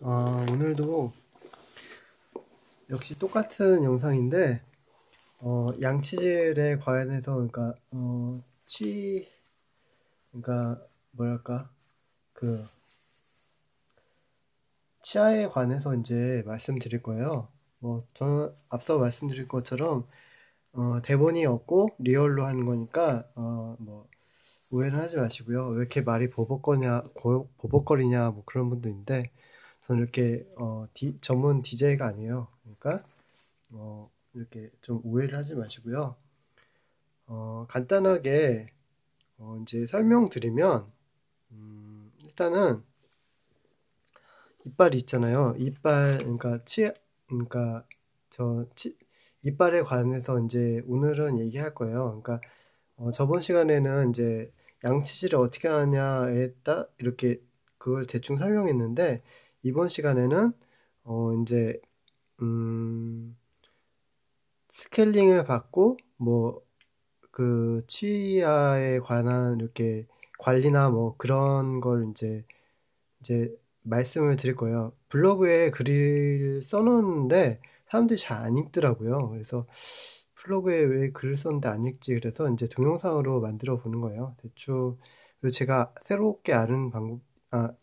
오늘도 역시 똑같은 영상인데, 양치질에 관해서, 그러니까, 뭐랄까, 그, 치아에 관해서 이제 말씀드릴 거예요. 저는 앞서 말씀드린 것처럼, 대본이 없고 리얼로 하는 거니까, 오해는 하지 마시고요. 왜 이렇게 말이 버벅거리냐, 뭐 그런 분도 있는데, 저는 이렇게, 전문 DJ가 아니에요. 그러니까, 이렇게 좀 오해를 하지 마시고요. 간단하게 이제 설명드리면, 일단은 이빨이 있잖아요. 그러니까 그러니까 이빨에 관해서 이제 오늘은 얘기할 거예요. 그러니까 저번 시간에는 이제 양치질을 어떻게 하냐에 따라 이렇게 그걸 대충 설명했는데, 이번 시간에는 이제 스케일링을 받고 그 치아에 관한 이렇게 관리나 뭐 그런 걸 이제 말씀을 드릴 거예요. 블로그에 글을 써놓는데 사람들이 잘 안 읽더라고요. 그래서 블로그에 왜 글을 썼는데 안 읽지? 그래서 이제 동영상으로 만들어 보는 거예요. 대충. 그리고 제가 새롭게 아는 방법,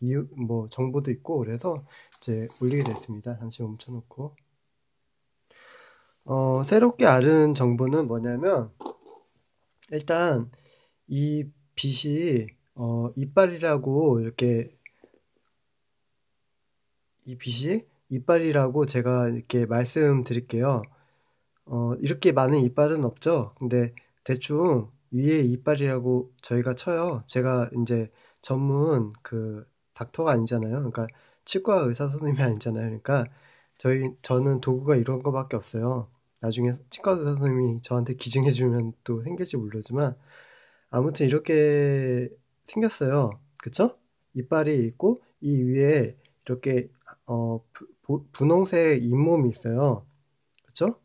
이유, 뭐 정보도 있고 그래서 이제 올리게 됐습니다. 잠시 멈춰놓고. 새롭게 아는 정보는 뭐냐면, 일단 이 빛이 이빨이라고 이렇게 이 빛이 이빨이라고 제가 이렇게 말씀드릴게요. 이렇게 많은 이빨은 없죠. 근데 대충 위에 이빨이라고 저희가 쳐요. 제가 이제 전문 그 닥터가 아니잖아요. 그러니까 치과 의사 선생님이 아니잖아요. 그러니까 저는 도구가 이런 거밖에 없어요. 나중에 치과 의사 선생님이 저한테 기증해주면 또 생길지 모르지만, 아무튼 이렇게 생겼어요. 그쵸? 이빨이 있고 이 위에 이렇게 분홍색 잇몸이 있어요. 그쵸?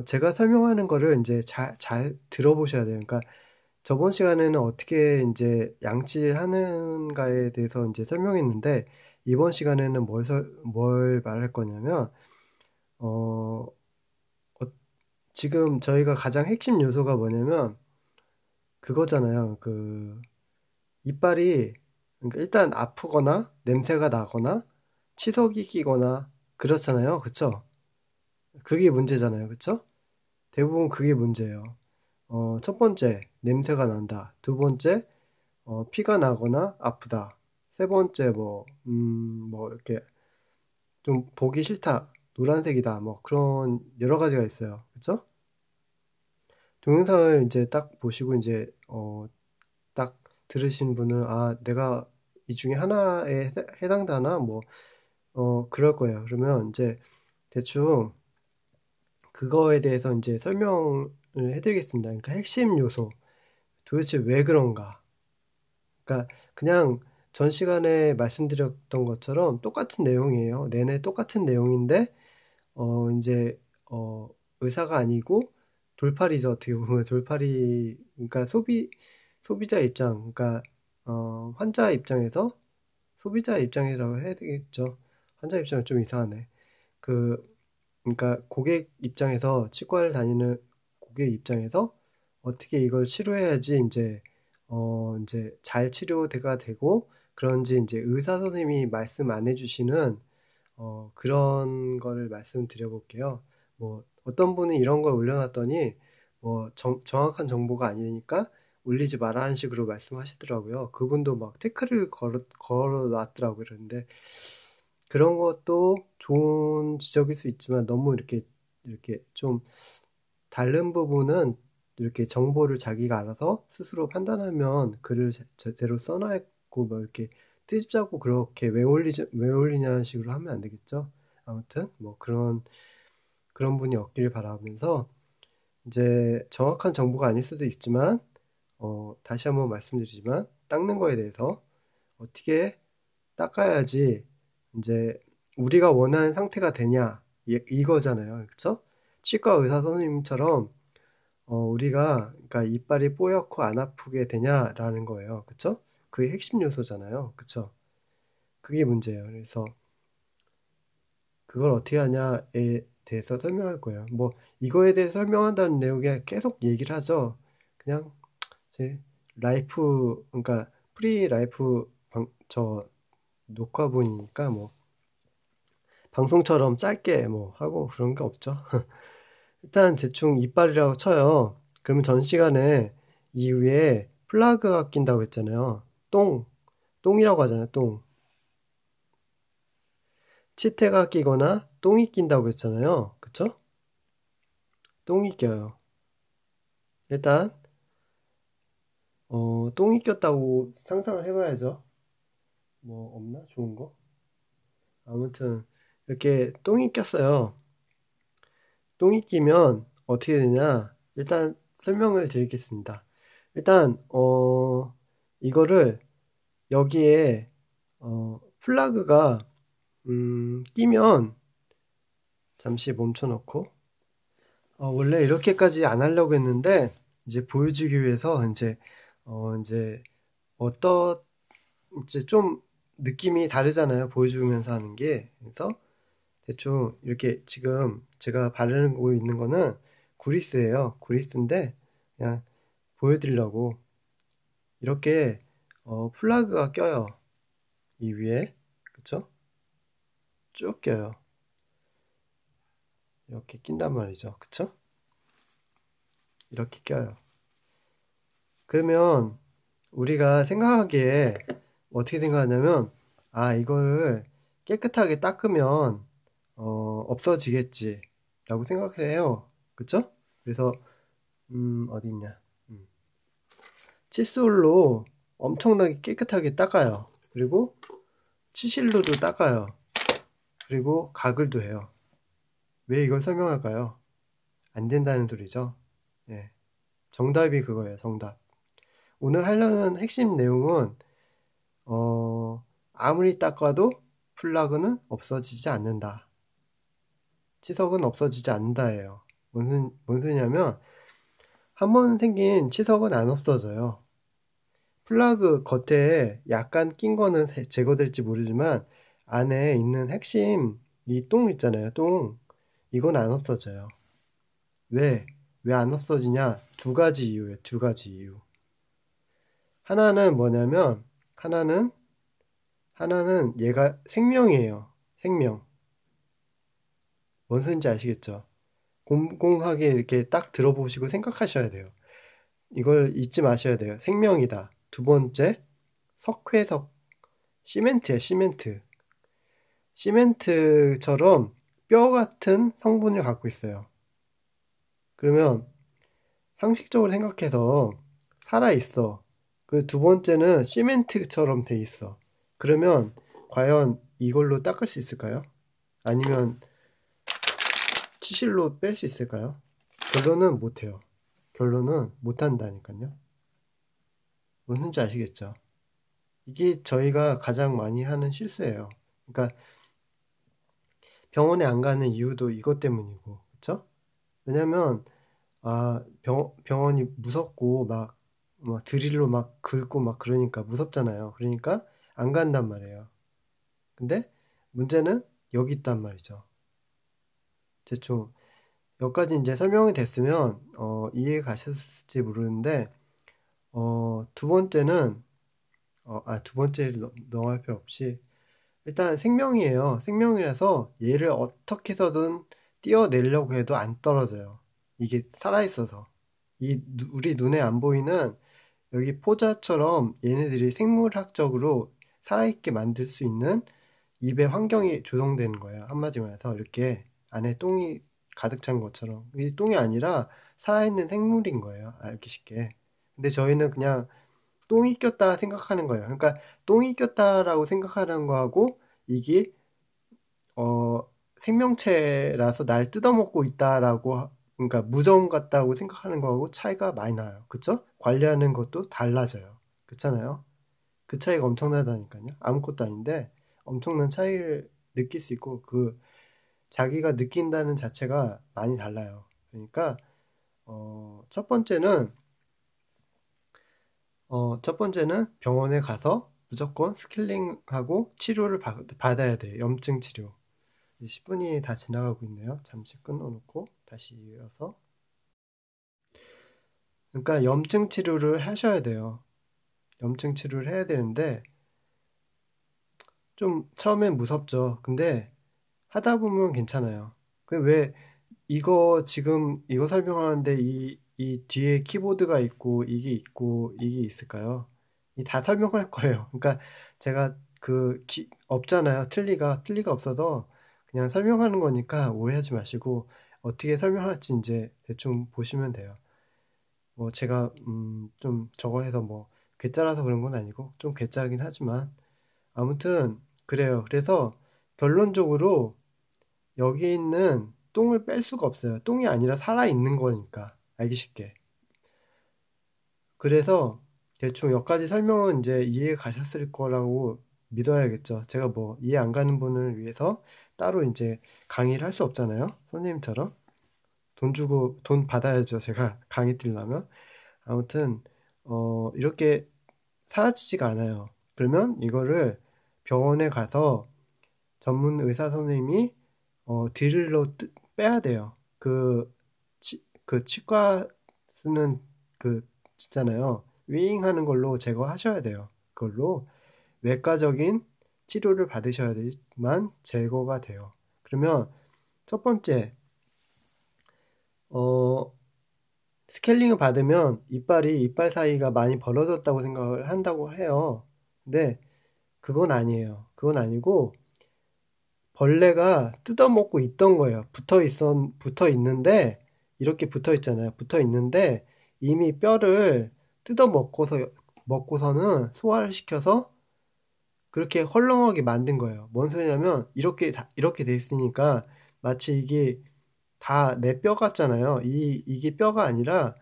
제가 설명하는 거를 이제 잘 들어보셔야 돼요. 그러니까 저번 시간에는 어떻게 이제 양치하는가에 대해서 이제 설명했는데, 이번 시간에는 뭘 말할 거냐면, 어, 어, 지금 저희가 가장 핵심 요소가 뭐냐면 그거잖아요. 이빨이, 그러니까 일단 아프거나 냄새가 나거나 치석이 끼거나 그렇잖아요. 그쵸? 그게 문제잖아요. 그쵸? 대부분 그게 문제예요. 첫 번째, 냄새가 난다. 두 번째, 피가 나거나 아프다. 세 번째, 이렇게 좀 보기 싫다. 노란색이다. 뭐 그런 여러 가지가 있어요. 그쵸? 동영상을 이제 딱 보시고 이제, 딱 들으신 분은, 내가 이 중에 하나에 해당되나? 그럴 거예요. 그러면 이제 대충 그거에 대해서 이제 설명을 해드리겠습니다. 그러니까 핵심 요소. 도대체 왜 그런가? 그러니까 그냥 전 시간에 말씀드렸던 것처럼 똑같은 내용이에요. 내내 똑같은 내용인데, 이제, 의사가 아니고 돌팔이죠. 어떻게 보면 돌팔이, 그러니까 소비자 입장, 그러니까, 환자 입장에서, 소비자 입장이라고 해야 되겠죠. 환자 입장은 좀 이상하네. 그, 그러니까 고객 입장에서, 치과를 다니는 고객 입장에서 어떻게 이걸 치료해야지 이제 잘 치료가 되고, 그런지 이제 의사 선생님이 말씀 안 해주시는 그런 거를 말씀드려 볼게요. 어떤 분이 이런 걸 올려놨더니 정확한 정보가 아니니까 올리지 마라 는 식으로 말씀하시더라고요. 그분도 막 태클을 걸어 놨더라고요. 그런데 그런 것도 좋은 지적일 수 있지만, 너무 이렇게 좀 다른 부분은 이렇게 정보를 자기가 알아서 스스로 판단하면 글을 제대로 써놔있고 뭐 이렇게 뜨집자고 그렇게 왜 올리냐는 식으로 하면 안 되겠죠. 아무튼 그런 분이 없기를 바라면서, 이제 정확한 정보가 아닐 수도 있지만, 다시 한번 말씀드리지만, 닦는 거에 대해서 어떻게 닦아야지 이제 우리가 원하는 상태가 되냐, 이거잖아요. 그쵸? 치과 의사 선생님처럼 우리가 그러니까 이빨이 뽀얗고 안 아프게 되냐라는 거예요. 그쵸? 그게 핵심 요소잖아요. 그쵸? 그게 문제예요. 그래서 그걸 어떻게 하냐에 대해서 설명할 거예요. 뭐 이거에 대해서 설명한다는 내용에 계속 얘기를 하죠. 그냥 제 라이프, 그러니까 프리 라이프 저 녹화본이니까 뭐 방송처럼 짧게 뭐 하고 그런 게 없죠. 일단 대충 이빨이라고 쳐요. 그러면 전 시간에 이 위에 플라그가 낀다고 했잖아요. 똥이라고 하잖아요. 똥. 치태가 끼거나 똥이 낀다고 했잖아요. 그쵸? 똥이 껴요. 일단 똥이 꼈다고 상상을 해봐야죠. 뭐 없나? 좋은 거? 아무튼 이렇게 똥이 꼈어요. 똥이 끼면 어떻게 되냐? 일단 설명을 드리겠습니다. 일단 이거를 여기에 플러그가 끼면 잠시 멈춰놓고 원래 이렇게까지 안 하려고 했는데 이제 보여주기 위해서 이제 어떤 이제 좀 느낌이 다르잖아요. 보여주면서 하는 게. 그래서 대충 이렇게 지금 제가 바르고 있는 거는 구리스예요. 구리스인데 그냥 보여드리려고 이렇게 플러그가 껴요. 이 위에. 그쵸? 쭉 껴요. 이렇게 낀단 말이죠. 그쵸? 이렇게 껴요. 그러면 우리가 생각하기에 어떻게 생각하냐면 이거를 깨끗하게 닦으면 없어지겠지 라고 생각을 해요. 그쵸? 그래서 어디 있냐, 칫솔로 엄청나게 깨끗하게 닦아요. 그리고 치실로도 닦아요. 그리고 가글도 해요. 왜 이걸 설명할까요? 안 된다는 소리죠. 예. 정답이 그거예요. 정답. 오늘 하려는 핵심 내용은 아무리 닦아도 플러그는 없어지지 않는다. 치석은 없어지지 않는다예요. 뭔 소리냐면 한 번 생긴 치석은 안 없어져요. 플러그 겉에 약간 낀 거는 제거될지 모르지만 안에 있는 핵심 이 똥 있잖아요. 똥. 이건 안 없어져요. 왜? 왜 안 없어지냐? 두 가지 이유예요. 두 가지 이유. 하나는 뭐냐면 하나는 얘가 생명이에요. 생명. 뭔 소린지 아시겠죠? 곰곰하게 이렇게 딱 들어보시고 생각하셔야 돼요. 이걸 잊지 마셔야 돼요. 생명이다. 두 번째, 석회석. 시멘트예요, 시멘트. 시멘트처럼 뼈 같은 성분을 갖고 있어요. 그러면 상식적으로 생각해서 살아있어. 그 두 번째는 시멘트처럼 돼 있어. 그러면 과연 이걸로 닦을 수 있을까요? 아니면 치실로 뺄 수 있을까요? 결론은 못해요. 결론은 못한다니까요. 뭔지 아시겠죠? 이게 저희가 가장 많이 하는 실수예요. 그러니까 병원에 안 가는 이유도 이것 때문이고, 그쵸? 왜냐면 병원이 무섭고 막 드릴로 막 긁고 막 그러니까 무섭잖아요. 그러니까 안 간단 말이에요. 근데 문제는 여기 있단 말이죠. 대충 여기까지 이제 설명이 됐으면 이해 가셨을지 모르는데 두 번째는 두 번째를 넘어갈 필요 없이 일단 생명이에요. 생명이라서 얘를 어떻게 해서든 띄어내려고 해도 안 떨어져요. 이게 살아있어서. 우리 눈에 안 보이는 여기 포자처럼 얘네들이 생물학적으로 살아있게 만들 수 있는 입의 환경이 조성되는 거예요. 한마디 말해서 이렇게 안에 똥이 가득 찬 것처럼. 이 똥이 아니라 살아있는 생물인 거예요. 알기 쉽게. 근데 저희는 그냥 똥이 꼈다 생각하는 거예요. 그러니까 똥이 꼈다라고 생각하는 거하고 이게 생명체라서 날 뜯어먹고 있다라고 그러니까 무정 같다고 생각하는 거하고 차이가 많이 나요. 그쵸? 관리하는 것도 달라져요. 그렇잖아요. 그 차이가 엄청나다니까요. 아무것도 아닌데 엄청난 차이를 느낄 수 있고 자기가 느낀다는 자체가 많이 달라요. 그러니까 첫 번째는 병원에 가서 무조건 스케일링하고 치료를 받아야 돼요. 염증 치료. 10분이 다 지나가고 있네요. 잠시 끊어놓고 다시 이어서. 그러니까 염증 치료를 하셔야 돼요. 염증 치료를 해야 되는데 좀 처음엔 무섭죠. 근데 하다 보면 괜찮아요. 왜 지금 이거 설명하는데 이 뒤에 키보드가 있고 이게 있을까요? 이 다 설명할 거예요. 그러니까 제가 없잖아요. 틀리가 없어서 그냥 설명하는 거니까 오해하지 마시고 어떻게 설명할지 이제 대충 보시면 돼요. 뭐 제가 좀 저거 해서 뭐 괴짜라서 그런 건 아니고 좀 괴짜긴 하지만 아무튼 그래요. 그래서 결론적으로 여기 있는 똥을 뺄 수가 없어요. 똥이 아니라 살아있는 거니까 알기 쉽게. 그래서 대충 여기까지 설명은 이제 이해 가셨을 거라고 믿어야겠죠. 제가 뭐 이해 안 가는 분을 위해서 따로 이제 강의를 할 수 없잖아요. 선생님처럼 돈 주고 돈 받아야죠. 제가 강의 들려면. 아무튼 이렇게 사라지지가 않아요. 그러면 이거를 병원에 가서 전문 의사 선생님이 드릴로 빼야 돼요. 그 치과 쓰는 있잖아요. 윙 하는 걸로 제거하셔야 돼요. 그걸로 외과적인 치료를 받으셔야 되지만 제거가 돼요. 그러면 첫 번째, 어, 스케일링을 받으면 이빨 사이가 많이 벌어졌다고 생각을 한다고 해요. 근데 그건 아니에요. 그건 아니고 벌레가 뜯어먹고 있던 거예요. 붙어 있는데 이렇게 붙어 있잖아요. 붙어 있는데 이미 뼈를 먹고서는 소화를 시켜서 그렇게 헐렁하게 만든 거예요. 뭔 소리냐면 이렇게 돼 있으니까 마치 이게 다 내 뼈 같잖아요. 이게 뼈가 아니라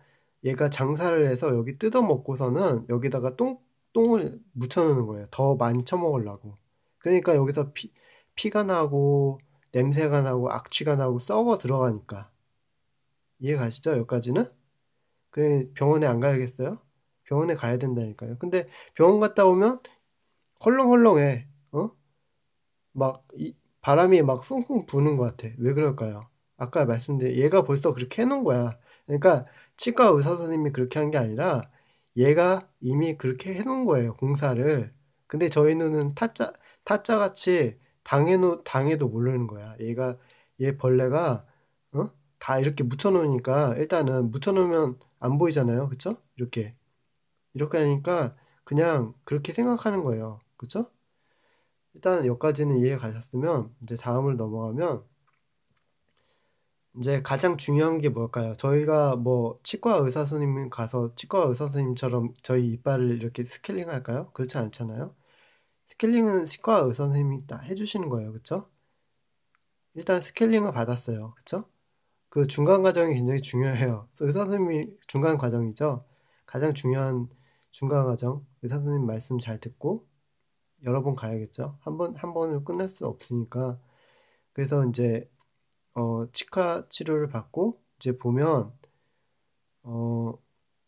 얘가 장사를 해서 여기 뜯어 먹고서는 여기다가 똥을 묻혀 놓는 거예요. 더 많이 처먹으려고. 그러니까 여기서 피가 나고 냄새가 나고 악취가 나고 썩어 들어가니까. 이해 가시죠? 여기까지는? 그래 병원에 안 가야겠어요? 병원에 가야 된다니까요. 근데 병원 갔다 오면 헐렁헐렁해. 바람이 막 쿵쿵 부는 것 같아. 왜 그럴까요? 아까 말씀드린 얘가 벌써 그렇게 해놓은 거야. 그러니까 치과 의사 선생님이 그렇게 한 게 아니라 얘가 이미 그렇게 해놓은 거예요. 공사를. 근데 저희 눈은 타짜 같이 당해도 모르는 거야. 얘 벌레가 다 이렇게 묻혀놓으니까 일단은 묻혀놓으면 안 보이잖아요. 그쵸? 이렇게 하니까 그냥 그렇게 생각하는 거예요. 그쵸? 일단 여기까지는 이해 가셨으면 이제 다음을 넘어가면 이제 가장 중요한 게 뭘까요? 저희가 뭐 치과 의사 선생님 가서 치과 의사 선생님처럼 저희 이빨을 이렇게 스케일링 할까요? 그렇지 않잖아요. 스케일링은 치과 의사 선생님이 다 해주시는 거예요. 그쵸? 일단 스케일링을 받았어요. 그쵸? 그 중간 과정이 굉장히 중요해요. 의사 선생님이 중간 과정이죠. 가장 중요한 중간 과정. 의사 선생님 말씀 잘 듣고 여러 번 가야겠죠. 한 번을 끝낼 수 없으니까. 그래서 이제 치과 치료를 받고 이제 보면 어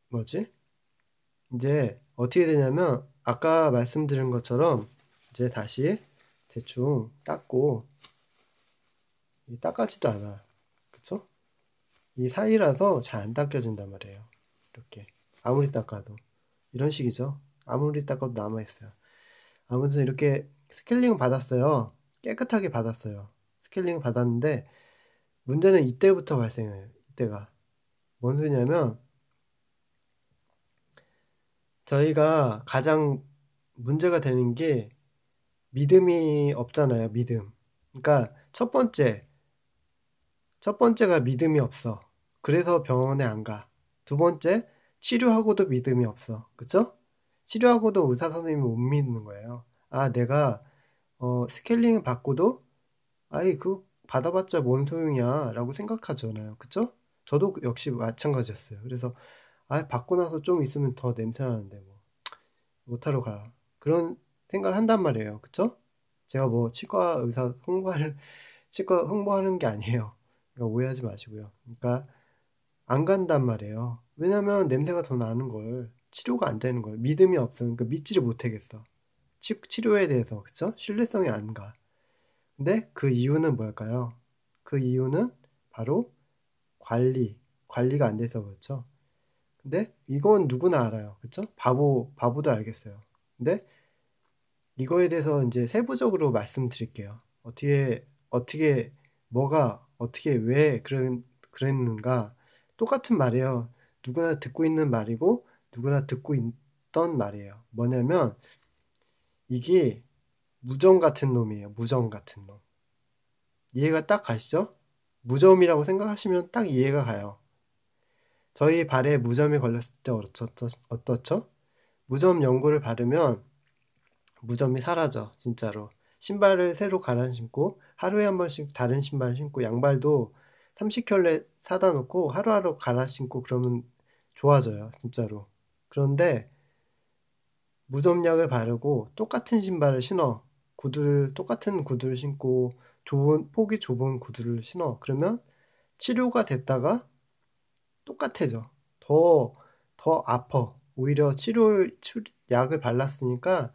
뭐지? 이제 어떻게 되냐면 아까 말씀드린 것처럼 이제 다시 대충 닦고 닦아지도 않아. 그쵸? 이 사이라서 잘 안 닦여진단 말이에요. 이렇게 아무리 닦아도 이런 식이죠. 아무리 닦아도 남아있어요. 아무튼 이렇게 스케일링 받았어요. 깨끗하게 받았어요. 스케일링 받았는데 문제는 이때부터 발생해요. 이때가 뭔 소리냐면 저희가 가장 문제가 되는 게 믿음이 없잖아요. 믿음. 그러니까 첫 번째가 믿음이 없어. 그래서 병원에 안 가. 두 번째, 치료하고도 믿음이 없어. 그쵸? 치료하고도 의사 선생님이 못 믿는 거예요. 아, 내가 스케일링 받고도 아이 그 받아봤자 뭔 소용이야 라고 생각하잖아요. 그쵸? 저도 역시 마찬가지였어요. 그래서 아, 받고 나서 좀 있으면 더 냄새 나는데 뭐 못하러 가. 그런 생각을 한단 말이에요. 그쵸? 제가 뭐 치과 홍보하는 게 아니에요. 그러니까 오해하지 마시고요. 그러니까 안 간단 말이에요. 왜냐면 냄새가 더 나는 걸 치료가 안 되는 걸 믿음이 없어. 그러니까 믿지를 못하겠어. 치료에 대해서, 그쵸? 신뢰성이 안 가. 근데 그 이유는 뭘까요? 그 이유는 바로 관리가 안 돼서 그렇죠. 근데 이건 누구나 알아요. 그쵸? 바보도 알겠어요. 근데 이거에 대해서 이제 세부적으로 말씀드릴게요. 어떻게, 왜 그랬는가. 똑같은 말이에요. 누구나 듣고 있는 말이고, 누구나 듣고 있던 말이에요. 뭐냐면, 이게 무좀 같은 놈이에요. 무좀 같은 놈. 이해가 딱 가시죠? 무좀이라고 생각하시면 딱 이해가 가요. 저희 발에 무좀이 걸렸을 때 어떻죠? 무좀 연고를 바르면 무좀이 사라져, 진짜로. 신발을 새로 갈아 신고 하루에 한 번씩 다른 신발 신고 양발도 30켤레 사다 놓고 하루하루 갈아 신고 그러면 좋아져요, 진짜로. 그런데 무좀약을 바르고 똑같은 신발을 신어. 똑같은 구두를 신고 폭이 좁은 구두를 신어. 그러면 치료가 됐다가 똑같아져. 더 아파. 오히려 약을 발랐으니까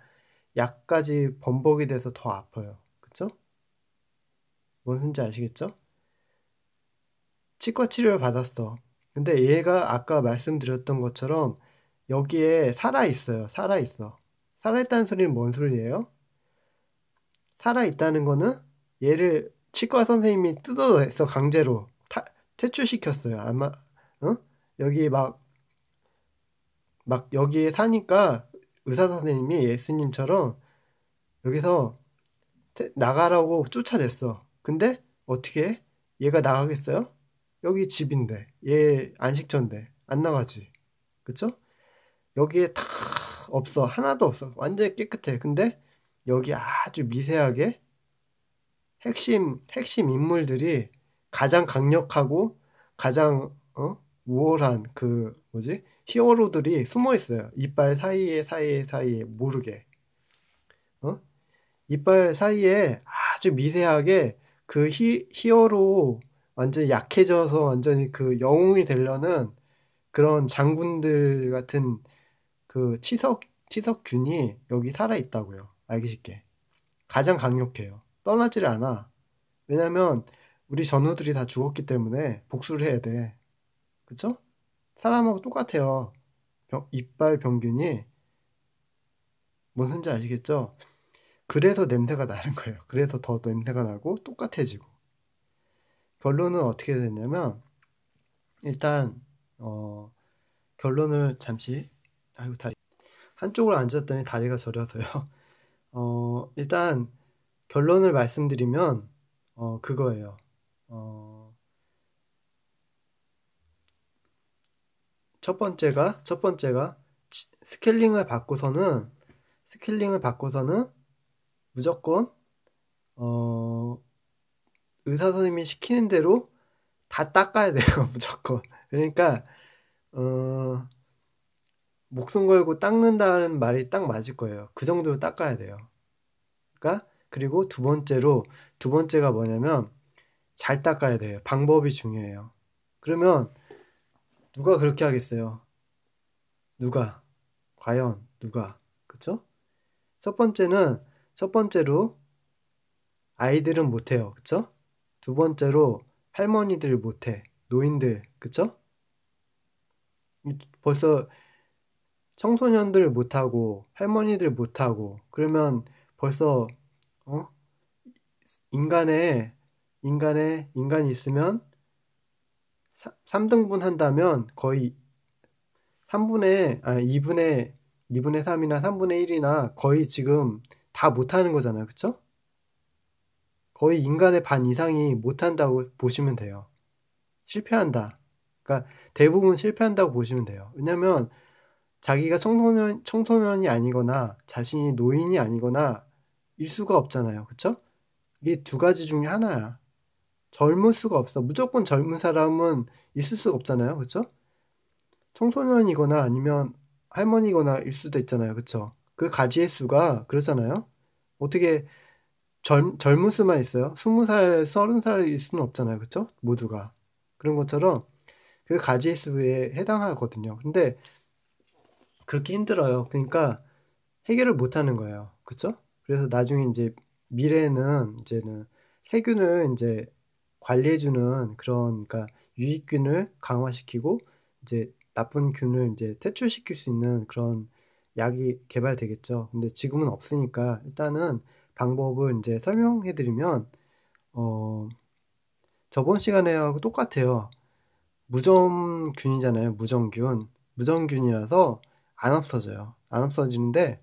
약까지 번복이 돼서 더 아파요. 그쵸? 뭔 소린지 아시겠죠? 치과 치료를 받았어. 근데 얘가 아까 말씀드렸던 것처럼 여기에 살아있어요. 살아있어. 살아있다는 소리는 뭔 소리예요? 살아있다는 거는 얘를 치과 선생님이 뜯어냈어. 강제로. 퇴출시켰어요. 아마, 어? 여기 막 여기에 사니까 의사 선생님이 예수님처럼 여기서 나가라고 쫓아냈어. 근데 어떻게 해? 얘가 나가겠어요? 여기 집인데, 얘 안식처인데 안 나가지. 그쵸? 여기에 다 없어. 하나도 없어. 완전히 깨끗해. 근데 여기 아주 미세하게 핵심 인물들이 가장 강력하고 가장 우월한 그 뭐지? 히어로들이 숨어 있어요. 이빨 사이에 모르게. 어? 이빨 사이에 아주 미세하게 그 히어로 완전히 약해져서 완전히 그 영웅이 되려는 그런 장군들 같은 그 치석균이 여기 살아 있다고요. 알기 쉽게. 가장 강력해요. 떠나지를 않아. 왜냐면 우리 전우들이 다 죽었기 때문에 복수를 해야 돼. 그쵸? 사람하고 똑같아요. 이빨 병균이 뭔 소린지 아시겠죠? 그래서 냄새가 나는 거예요. 그래서 더 냄새가 나고 똑같아지고. 결론은 어떻게 됐냐면 일단 결론을 잠시 아이고 다리 한쪽으로 앉았더니 다리가 저려서요. 일단 결론을 말씀드리면 그거예요. 첫 번째가 스케일링을 바꿔서는 무조건 의사 선생님이 시키는 대로 다 닦아야 돼요. 무조건. 그러니까 목숨 걸고 닦는다는 말이 딱 맞을 거예요. 그 정도로 닦아야 돼요. 그러니까 그리고 두 번째가 뭐냐면 잘 닦아야 돼요. 방법이 중요해요. 그러면 누가 그렇게 하겠어요? 과연 누가? 그쵸? 첫 번째로 아이들은 못해요. 그쵸? 두 번째로 할머니들 못해. 노인들. 그쵸? 벌써 청소년들 못하고 할머니들 못하고 그러면 벌써 어? 인간이 있으면 3등분 한다면 거의 2분의 3이나 3분의 1이나 거의 지금 다 못하는 거잖아요. 그쵸? 거의 인간의 반 이상이 못한다고 보시면 돼요. 실패한다. 그러니까 대부분 실패한다고 보시면 돼요. 왜냐면 자기가 청소년이 아니거나 자신이 노인이 아니거나 일 수가 없잖아요. 그쵸? 이게 두 가지 중에 하나야. 젊을 수가 없어. 무조건 젊은 사람은 있을 수가 없잖아요. 그쵸? 청소년이거나 아니면 할머니거나 일 수도 있잖아요. 그쵸? 그 가지의 수가 그렇잖아요. 어떻게 젊을 수만 있어요? 20살, 30살일 수는 없잖아요. 그쵸? 모두가. 그런 것처럼 그 가지의 수에 해당하거든요. 근데 그렇게 힘들어요. 그러니까 해결을 못 하는 거예요. 그쵸? 그래서 나중에 이제 미래에는 이제는 세균을 이제 관리해주는 그런, 그러니까 유익균을 강화시키고 이제 나쁜 균을 이제 퇴출시킬 수 있는 그런 약이 개발되겠죠. 근데 지금은 없으니까 일단은 방법을 이제 설명해드리면, 어, 저번 시간에하고 똑같아요. 무점균이잖아요. 무정균. 무정균이라서 안 없어져요. 안 없어지는데,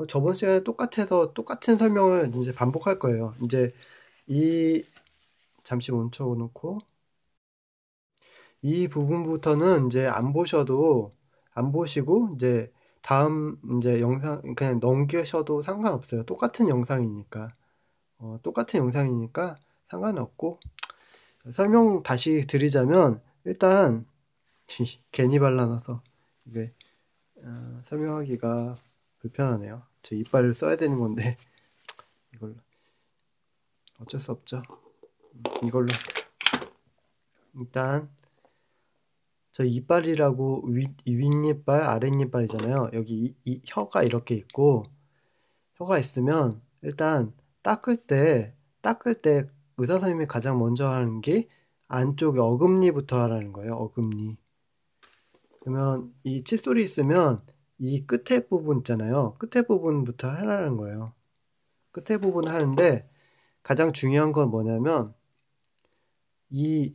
저번 시간에 똑같아서 똑같은 설명을 이제 반복할 거예요. 이제 이, 잠시 멈춰 놓고, 이 부분부터는 이제 안 보시고, 이제 다음 이제 영상 그냥 넘기셔도 상관없어요. 똑같은 영상이니까. 똑같은 영상이니까 상관없고, 설명 다시 드리자면, 일단, 괜히 발라놔서, 이게, 설명하기가 불편하네요. 제 이빨을 써야 되는 건데, 이걸로. 어쩔 수 없죠. 이걸로. 일단, 저 이빨이라고 윗이빨, 아랫이빨이잖아요. 여기 이 혀가 이렇게 있고, 혀가 있으면, 일단, 닦을 때 의사 선생님이 가장 먼저 하는 게 안쪽에 어금니부터 하라는 거예요. 어금니. 그러면 이 칫솔이 있으면 이 끝에 부분 있잖아요. 끝에 부분부터 하라는 거예요. 끝에 부분 하는데 가장 중요한 건 뭐냐면 이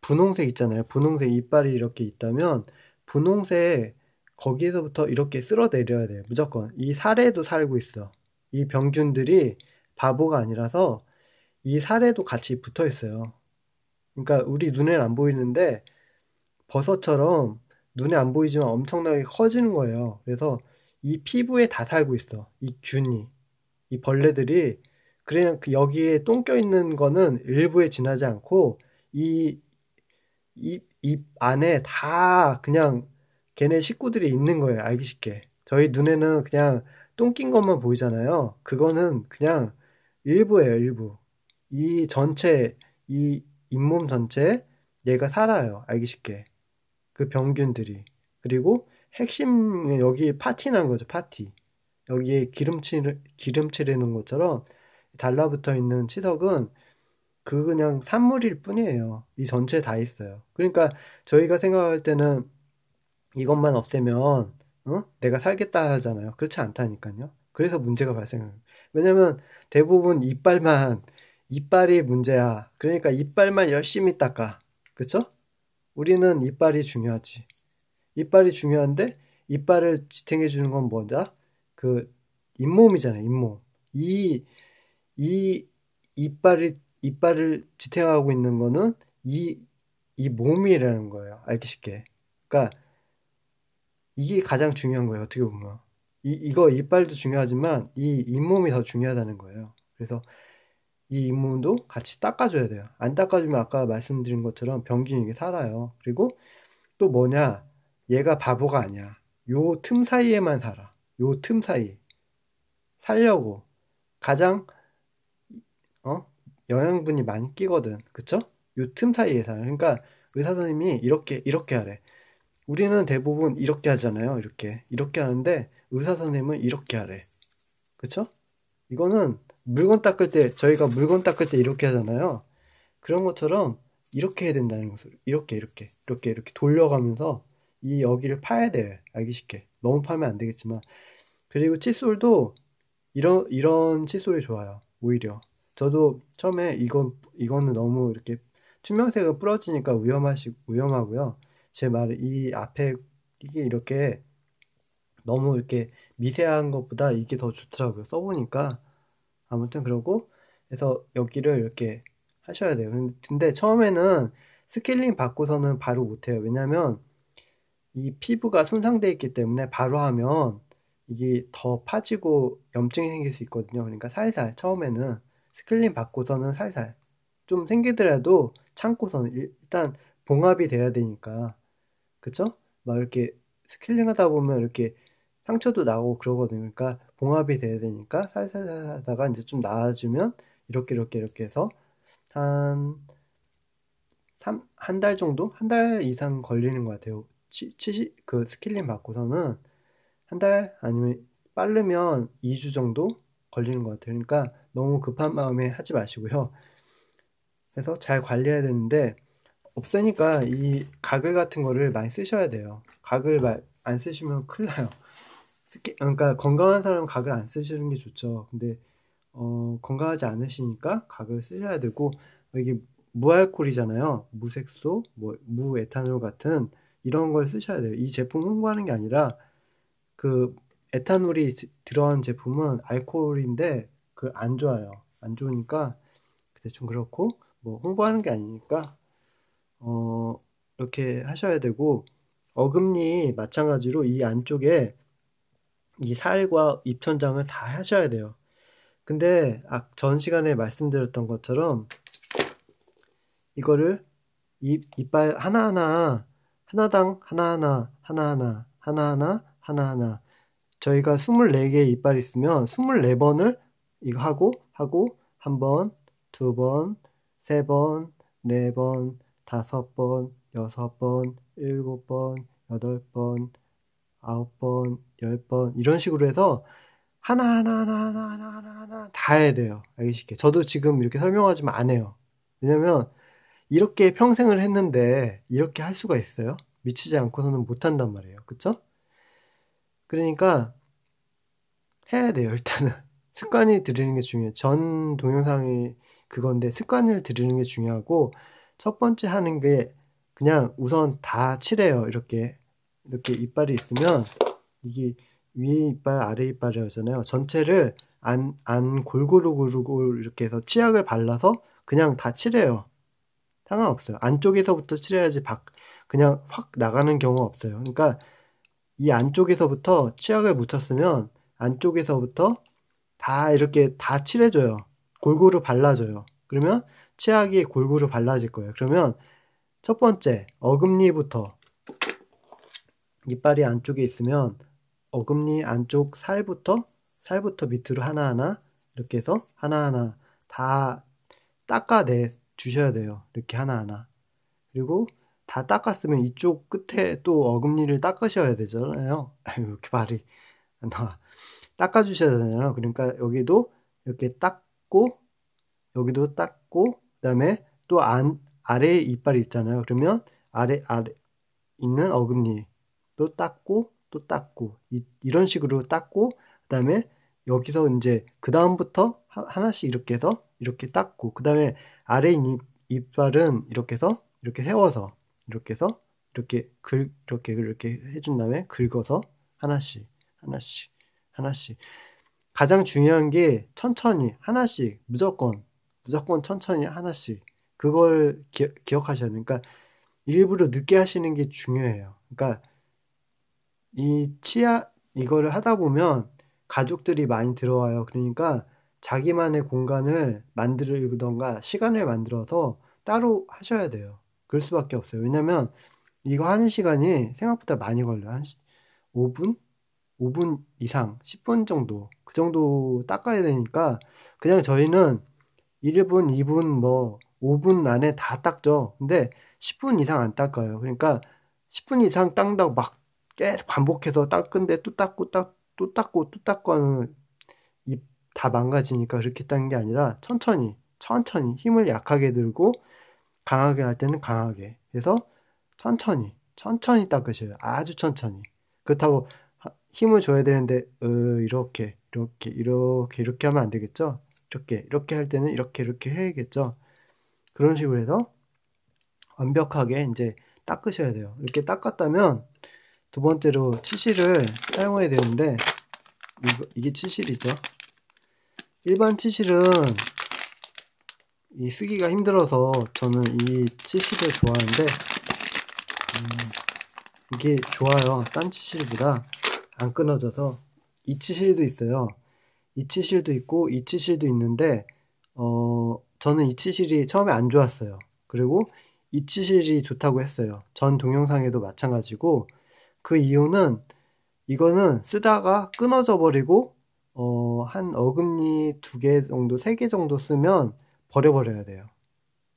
분홍색 있잖아요. 분홍색 이빨이 이렇게 있다면 분홍색 거기에서부터 이렇게 쓸어 내려야 돼요. 무조건. 이 살에도 살고 있어. 이 병균들이 바보가 아니라서 이 살에도 같이 붙어 있어요. 그러니까 우리 눈에는 안 보이는데 버섯처럼 눈에 안 보이지만 엄청나게 커지는 거예요. 그래서 이 피부에 다 살고 있어. 이 균이. 이 벌레들이 그냥 그 여기에 똥 껴 있는 거는 일부에 지나지 않고 이, 입 안에 다 그냥 걔네 식구들이 있는 거예요. 알기 쉽게. 저희 눈에는 그냥 똥 낀 것만 보이잖아요. 그거는 그냥 일부예요, 일부. 이 전체, 이 잇몸 전체 얘가 살아요. 알기 쉽게. 그 병균들이. 그리고 핵심 여기 파티난 거죠. 파티. 여기에 기름칠해 놓은 것처럼 달라붙어 있는 치석은 그 그냥 산물일 뿐이에요. 이 전체에 다 있어요. 그러니까 저희가 생각할 때는 이것만 없애면 내가 살겠다 하잖아요. 그렇지 않다니까요. 그래서 문제가 발생해요. 왜냐면 대부분 이빨이 문제야. 그러니까 이빨만 열심히 닦아. 그쵸? 우리는 이빨이 중요하지. 이빨이 중요한데 이빨을 지탱해 주는 건 뭐다? 그 잇몸이잖아요. 잇몸. 이 이 이빨을 지탱하고 있는 거는 이 몸이라는 거예요. 알기 쉽게. 그러니까 이게 가장 중요한 거예요. 어떻게 보면. 이거 이빨도 중요하지만 이 잇몸이 더 중요하다는 거예요. 그래서 이 잇몸도 같이 닦아줘야 돼요. 안 닦아주면 아까 말씀드린 것처럼 병균이 이게 살아요. 그리고 또 뭐냐? 얘가 바보가 아니야. 요 틈 사이에만 살아. 요 틈 사이. 살려고. 가장, 어? 영양분이 많이 끼거든. 그쵸? 요 틈 사이에 살아. 그러니까 의사 선생님이 이렇게 하래. 우리는 대부분 이렇게 하잖아요. 이렇게 하는데 의사 선생님은 이렇게 하래. 그쵸? 이거는 저희가 물건 닦을 때 이렇게 하잖아요. 그런 것처럼 이렇게 해야 된다는 것을. 이렇게 돌려가면서 이 여기를 파야 돼. 알기 쉽게. 너무 파면 안 되겠지만. 그리고 칫솔도 이런 칫솔이 좋아요. 오히려. 저도 처음에 이거는 너무 이렇게 투명색을 뿌려지니까 위험하고요. 제 말은 이 앞에 이게 이렇게 너무 이렇게 미세한 것보다 이게 더 좋더라고요. 써보니까. 아무튼 그러고 해서 여기를 이렇게 하셔야 돼요. 근데 처음에는 스케일링 받고서는 바로 못해요. 왜냐면 이 피부가 손상되어 있기 때문에 바로 하면 이게 더 파지고 염증이 생길 수 있거든요. 그러니까 살살 처음에는 스케일링 받고서는 살살 좀 생기더라도 참고서는 일단 봉합이 돼야 되니까 그쵸? 막 이렇게 스케일링 하다 보면 이렇게 상처도 나고 그러거든요. 그러니까 봉합이 돼야 되니까 살살 하다가 이제 좀 나아지면 이렇게 해서 한 한 달 정도? 한 달 이상 걸리는 것 같아요. 그 스킬링 받고서는 한 달 아니면 빠르면 2주 정도 걸리는 것 같아요. 그러니까 너무 급한 마음에 하지 마시고요. 그래서 잘 관리해야 되는데 없으니까 이 가글 같은 거를 많이 쓰셔야 돼요. 가글 안 쓰시면 큰일 나요. 그러니까 건강한 사람은 가글 안 쓰시는 게 좋죠. 근데 건강하지 않으시니까 가글 쓰셔야 되고 이게 무알콜이잖아요. 무색소, 뭐 무에탄올 같은 이런 걸 쓰셔야 돼요. 이 제품 홍보하는 게 아니라 그 에탄올이 들어간 제품은 알코올인데 그 안 좋아요. 안 좋으니까 대충 그렇고 뭐 홍보하는 게 아니니까 이렇게 하셔야 되고 어금니 마찬가지로 이 안쪽에 이 살과 입천장을 다 하셔야 돼요. 근데 전 시간에 말씀드렸던 것처럼 이거를 이빨 하나하나 하나당 하나하나 저희가 24개의 이빨이 있으면 24번을 이거 하고 한 번, 두 번, 세 번, 네 번, 다섯 번, 여섯 번, 일곱 번, 여덟 번, 아홉 번, 열 번 이런 식으로 해서 하나 다 해야 돼요. 알기 쉽게. 저도 지금 이렇게 설명하지만 안 해요. 왜냐면 이렇게 평생을 했는데 이렇게 할 수가 있어요? 미치지 않고서는 못 한단 말이에요. 그쵸? 그러니까 해야 돼요. 일단은 습관이 들이는 게 중요해요. 전 동영상이 그건데 습관을 들이는 게 중요하고 첫 번째 하는 게 그냥 우선 다 칠해요. 이렇게 이빨이 있으면 이게 위에 이빨 아래 이빨이잖아요. 전체를 안 골고루 이렇게 해서 치약을 발라서 그냥 다 칠해요. 상관없어요. 안쪽에서부터 칠해야지 그냥 확 나가는 경우가 없어요. 그러니까 이 안쪽에서부터 치약을 묻혔으면 안쪽에서부터 다 이렇게 다 칠해줘요. 골고루 발라줘요. 그러면 치약이 골고루 발라질 거예요. 그러면 첫 번째 어금니부터 이빨이 안쪽에 있으면 어금니 안쪽 살부터 밑으로 하나하나 이렇게 해서 하나하나 다 닦아내 주셔야 돼요. 이렇게 하나하나. 그리고 다 닦았으면 이쪽 끝에 또 어금니를 닦으셔야 되잖아요. 아유, 이렇게 말이 안 나와. 닦아주셔야 되잖아요. 그러니까 여기도 이렇게 닦고 여기도 닦고 그다음에 또 아래에 이빨이 있잖아요. 그러면 아래 있는 어금니 또 닦고 또 닦고 이런 식으로 닦고 그다음에 여기서 이제 그 다음부터 하나씩 이렇게 해서 이렇게 닦고 그다음에 아래 이빨은 이렇게 해서 이렇게 세워서 이렇게 해서 이렇게 해준 다음에 긁어서 하나씩 가장 중요한 게 천천히 하나씩 무조건 천천히 하나씩 그걸 기억하셔야 돼요. 그러니까 일부러 늦게 하시는 게 중요해요. 그러니까 이거를 하다 보면 가족들이 많이 들어와요. 그러니까 자기만의 공간을 만들던가 시간을 만들어서 따로 하셔야 돼요. 그럴 수밖에 없어요. 왜냐면 이거 하는 시간이 생각보다 많이 걸려요. 한 5분? 5분 이상, 10분 정도. 그 정도 닦아야 되니까 그냥 저희는 1분, 2분, 뭐 5분 안에 다 닦죠. 근데 10분 이상 안 닦아요. 그러니까 10분 이상 닦는다고 막 계속 반복해서 닦은데 또 닦고 또 닦고 하는 다 망가지니까 그렇게 닦는 게 아니라 천천히 힘을 약하게 들고 강하게 할 때는 강하게 해서 천천히 닦으셔요. 아주 천천히. 그렇다고 힘을 줘야 되는데 이렇게 하면 안 되겠죠? 이렇게 할 때는 이렇게 해야겠죠? 그런 식으로 해서 완벽하게 이제 닦으셔야 돼요. 이렇게 닦았다면 두 번째로 치실을 사용해야 되는데 이게 치실이죠. 일반 치실은 이 쓰기가 힘들어서 저는 이 치실을 좋아하는데 이게 좋아요. 딴 치실보다 안 끊어져서 이 치실도 있어요. 이 치실도 있고 이 치실도 있는데 저는 이 치실이 처음에 안 좋았어요. 그리고 이 치실이 좋다고 했어요. 전 동영상에도 마찬가지고 그 이유는 이거는 쓰다가 끊어져 버리고 한 어금니 2개 정도 3개 정도 쓰면 버려야 돼요.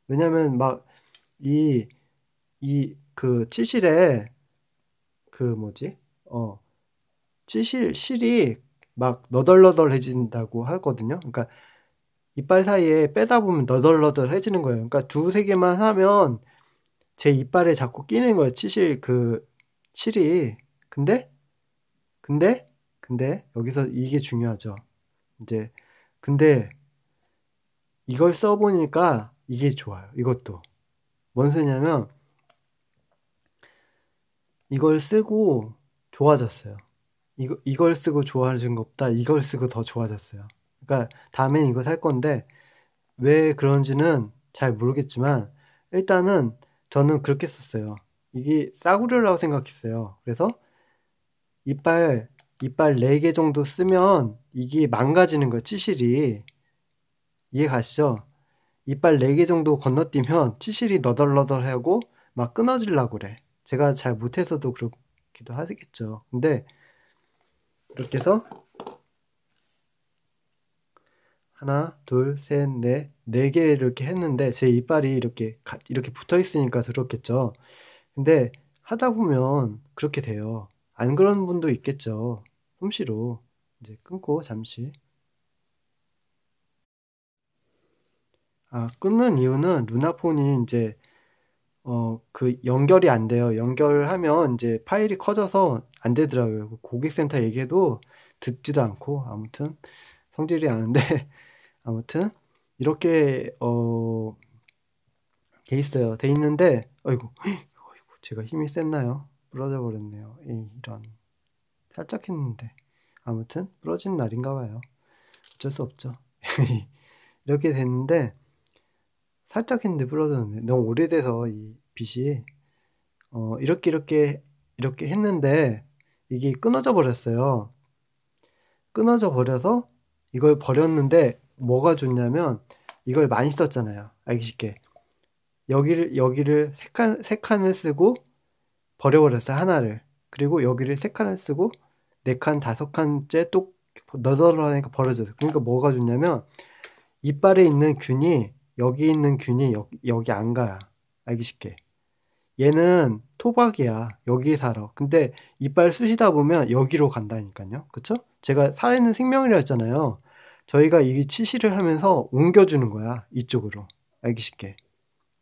왜냐면 막 그 치실에 그 뭐지? 실이 막 너덜너덜해진다고 하거든요. 그러니까 이빨 사이에 빼다 보면 너덜너덜해지는 거예요. 그러니까 두세 개만 하면 제 이빨에 자꾸 끼는 거예요. 치실 그 실이. 근데 근데 여기서 이게 중요하죠. 이제 근데 이걸 써보니까 이게 좋아요. 이것도 뭔 소리냐면 이걸 쓰고 좋아졌어요. 이걸 쓰고 좋아진 것보다 이걸 쓰고 더 좋아졌어요. 그러니까 다음엔 이거 살 건데 왜 그런지는 잘 모르겠지만 일단은 저는 그렇게 썼어요. 이게 싸구려라고 생각했어요. 그래서 이빨 4개 정도 쓰면 이게 망가지는 거예요. 치실이. 이해 가시죠? 이빨 4개 정도 건너뛰면 치실이 너덜너덜하고 막 끊어지려고 그래. 제가 잘 못해서도 그렇기도 하겠죠. 근데 이렇게 해서 하나, 둘, 셋, 넷, 4개 이렇게 했는데 제 이빨이 이렇게 붙어 있으니까 그렇겠죠. 근데 하다 보면 그렇게 돼요. 안 그런 분도 있겠죠. 솜씨로 이제 끊고 잠시. 끊는 이유는 루나폰이 이제 그 연결이 안 돼요. 연결하면 이제 파일이 커져서 안 되더라고요. 고객센터 얘기해도 듣지도 않고 아무튼 성질이 나는데 아무튼 이렇게 돼 있어요. 돼 있는데 어이구 제가 힘이 셌나요? 부러져 버렸네요. 이런 살짝 했는데 아무튼 부러진 날인가 봐요. 어쩔 수 없죠. 이렇게 됐는데 살짝 했는데 부러졌는데 너무 오래돼서 이 빗이 이렇게 했는데 이게 끊어져 버렸어요. 끊어져 버려서 이걸 버렸는데 뭐가 좋냐면 이걸 많이 썼잖아요. 알기 쉽게 여기를 세 칸을 쓰고 버려버렸어요. 하나를. 그리고 여기를 3칸을 쓰고 4칸, 5칸째 또 너덜너덜하니까 버려져요. 그러니까 뭐가 좋냐면 이빨에 있는 균이 여기 있는 균이 여기 안 가요. 알기 쉽게. 얘는 토박이야. 여기 살아. 근데 이빨 쑤시다 보면 여기로 간다니까요. 그쵸? 제가 살아있는 생명이라 했잖아요. 저희가 이 치실을 하면서 옮겨주는 거야. 이쪽으로. 알기 쉽게.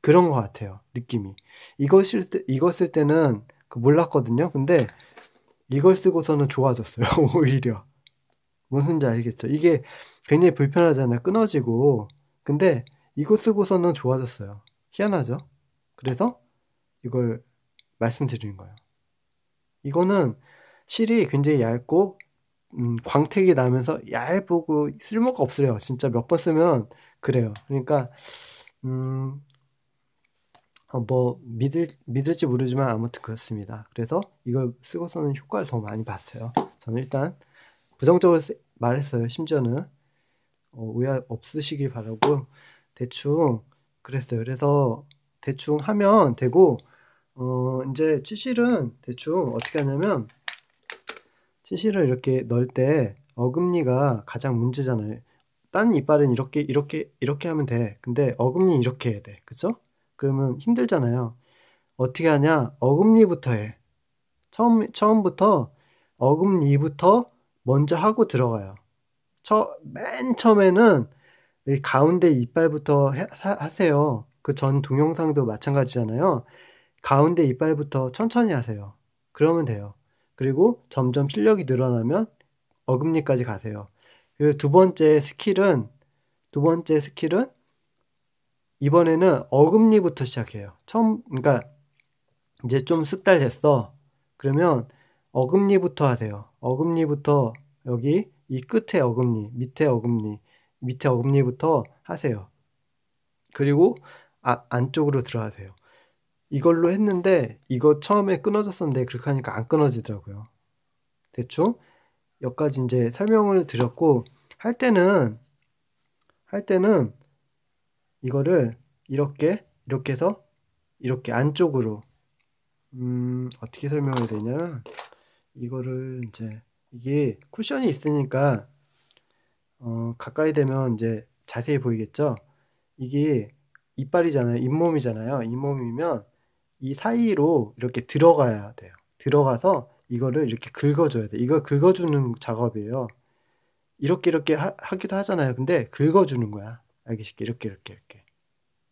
그런 것 같아요. 느낌이. 이거 쓸 때는 몰랐거든요. 근데 이걸 쓰고서는 좋아졌어요. 오히려. 무슨 지 알겠죠? 이게 굉장히 불편하잖아요. 끊어지고. 근데 이거 쓰고서는 좋아졌어요. 희한하죠? 그래서 이걸 말씀드리는 거예요. 이거는 실이 굉장히 얇고 광택이 나면서 얇고 쓸모가 없어요. 진짜 몇 번 쓰면 그래요. 그러니까 뭐 믿을지 모르지만 아무튼 그렇습니다. 그래서 이걸 쓰고서는 효과를 더 많이 봤어요. 저는 일단 부정적으로 말했어요. 심지어는 오해 없으시길 바라고 대충 그랬어요. 그래서 대충 하면 되고 이제 치실은 대충 어떻게 하냐면 치실을 이렇게 넣을 때 어금니가 가장 문제잖아요. 딴 이빨은 이렇게 하면 돼. 근데 어금니 이렇게 해야 돼. 그쵸? 그러면 힘들잖아요. 어떻게 하냐? 어금니부터 해. 처음부터 어금니부터 먼저 하고 들어가요. 맨 처음에는 이 가운데 이빨부터 하세요. 그 전 동영상도 마찬가지잖아요. 가운데 이빨부터 천천히 하세요. 그러면 돼요. 그리고 점점 실력이 늘어나면 어금니까지 가세요. 그리고 두 번째 스킬은 이번에는 어금니부터 시작해요. 그러니까 이제 좀 숙달 됐어. 그러면 어금니부터 하세요. 어금니부터 여기 이 끝에 어금니, 밑에 어금니부터 하세요. 그리고 안쪽으로 들어가세요. 이걸로 했는데 이거 처음에 끊어졌었는데 그렇게 하니까 안 끊어지더라고요. 대충 여기까지 이제 설명을 드렸고 할 때는 이거를 이렇게 해서 이렇게 안쪽으로 어떻게 설명해야 되냐면 이거를 이제 이게 쿠션이 있으니까 가까이 되면 이제 자세히 보이겠죠? 이게 이빨이잖아요. 잇몸이잖아요. 잇몸이면 이 사이로 이렇게 들어가야 돼요. 들어가서 이거를 이렇게 긁어줘야 돼. 이걸 긁어주는 작업이에요. 이렇게 하기도 하잖아요. 근데 긁어주는 거야. 알기 쉽게 이렇게